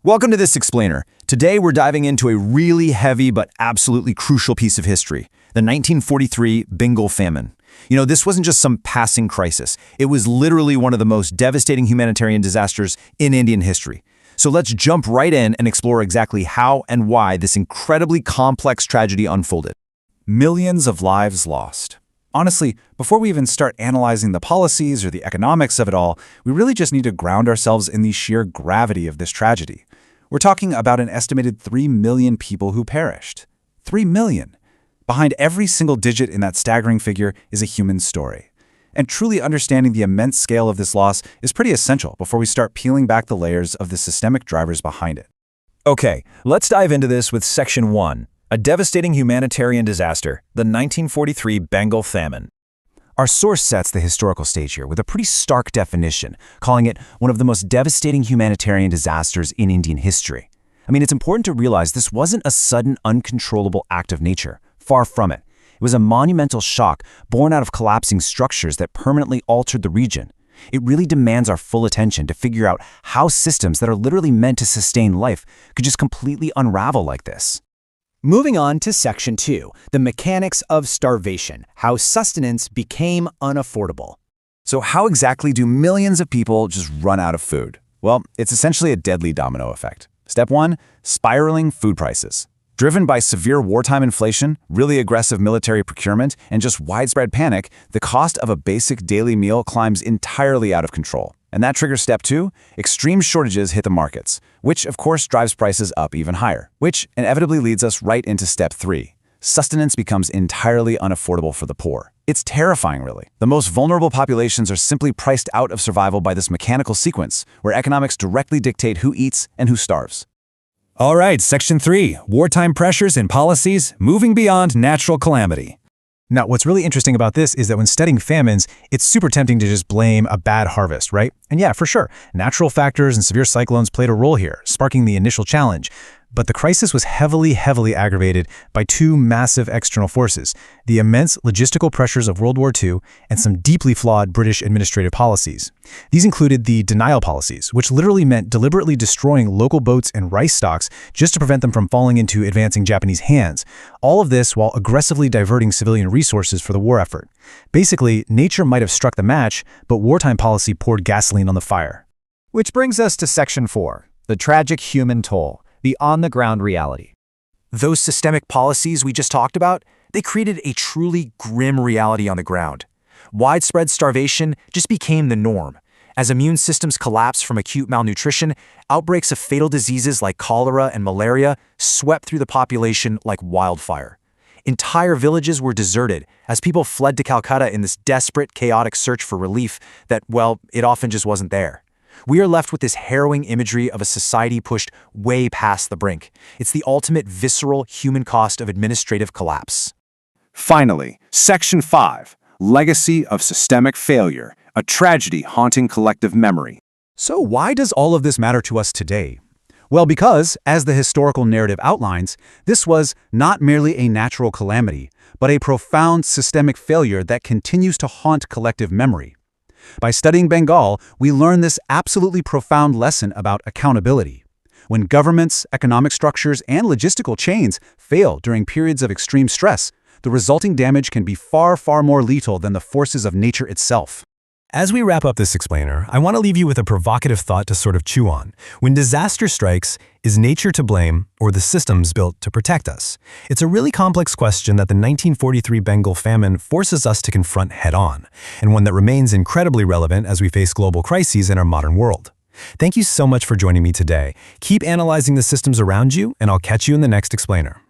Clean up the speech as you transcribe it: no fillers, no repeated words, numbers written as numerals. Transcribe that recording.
Welcome to this explainer. Today we're diving into a really heavy but absolutely crucial piece of history, the 1943 Bengal Famine. This wasn't just some passing crisis. It was literally one of the most devastating humanitarian disasters in Indian history. So let's jump right in and explore exactly how and why this incredibly complex tragedy unfolded. Millions of lives lost. Honestly, before we even start analyzing the policies or the economics of it all, we really just need to ground ourselves in the sheer gravity of this tragedy. We're talking about an estimated 3 million people who perished. 3 million! Behind every single digit in that staggering figure is a human story. And truly understanding the immense scale of this loss is pretty essential before we start peeling back the layers of the systemic drivers behind it. Okay, let's dive into this with Section 1. A devastating humanitarian disaster, the 1943 Bengal Famine. Our source sets the historical stage here with a pretty stark definition, calling it one of the most devastating humanitarian disasters in Indian history. It's important to realize this wasn't a sudden, uncontrollable act of nature. Far from it. It was a monumental shock born out of collapsing structures that permanently altered the region. It really demands our full attention to figure out how systems that are literally meant to sustain life could just completely unravel like this. Moving on to Section 2, the mechanics of starvation, how sustenance became unaffordable. So how exactly do millions of people just run out of food? Well, it's essentially a deadly domino effect. Step 1, spiraling food prices. Driven by severe wartime inflation, really aggressive military procurement, and just widespread panic, the cost of a basic daily meal climbs entirely out of control. And that triggers Step 2, extreme shortages hit the markets, which of course drives prices up even higher, which inevitably leads us right into Step 3. Sustenance becomes entirely unaffordable for the poor. It's terrifying, really. The most vulnerable populations are simply priced out of survival by this mechanical sequence, where economics directly dictate who eats and who starves. All right, Section 3, wartime pressures and policies moving beyond natural calamity. Now, what's really interesting about this is that when studying famines, it's super tempting to just blame a bad harvest, right? And yeah, for sure, natural factors and severe cyclones played a role here, sparking the initial challenge. But the crisis was heavily aggravated by two massive external forces, the immense logistical pressures of World War II and some deeply flawed British administrative policies. These included the denial policies, which literally meant deliberately destroying local boats and rice stocks just to prevent them from falling into advancing Japanese hands. All of this while aggressively diverting civilian resources for the war effort. Basically, nature might have struck the match, but wartime policy poured gasoline on the fire. Which brings us to Section 4, the tragic human toll. The on-the-ground reality. Those systemic policies we just talked about, they created a truly grim reality on the ground. Widespread starvation just became the norm. As immune systems collapsed from acute malnutrition, outbreaks of fatal diseases like cholera and malaria swept through the population like wildfire. Entire villages were deserted as people fled to Calcutta in this desperate, chaotic search for relief that, well, it often just wasn't there. We are left with this harrowing imagery of a society pushed way past the brink. It's the ultimate visceral human cost of administrative collapse. Finally, Section 5, Legacy of Systemic Failure, a tragedy haunting collective memory. So why does all of this matter to us today? Well, because, as the historical narrative outlines, this was not merely a natural calamity, but a profound systemic failure that continues to haunt collective memory. By studying Bengal, we learn this absolutely profound lesson about accountability. When governments, economic structures, and logistical chains fail during periods of extreme stress, the resulting damage can be far more lethal than the forces of nature itself. As we wrap up this explainer, I want to leave you with a provocative thought to sort of chew on. When disaster strikes, is nature to blame or the systems built to protect us? It's a really complex question that the 1943 Bengal famine forces us to confront head-on, and one that remains incredibly relevant as we face global crises in our modern world. Thank you so much for joining me today. Keep analyzing the systems around you, and I'll catch you in the next explainer.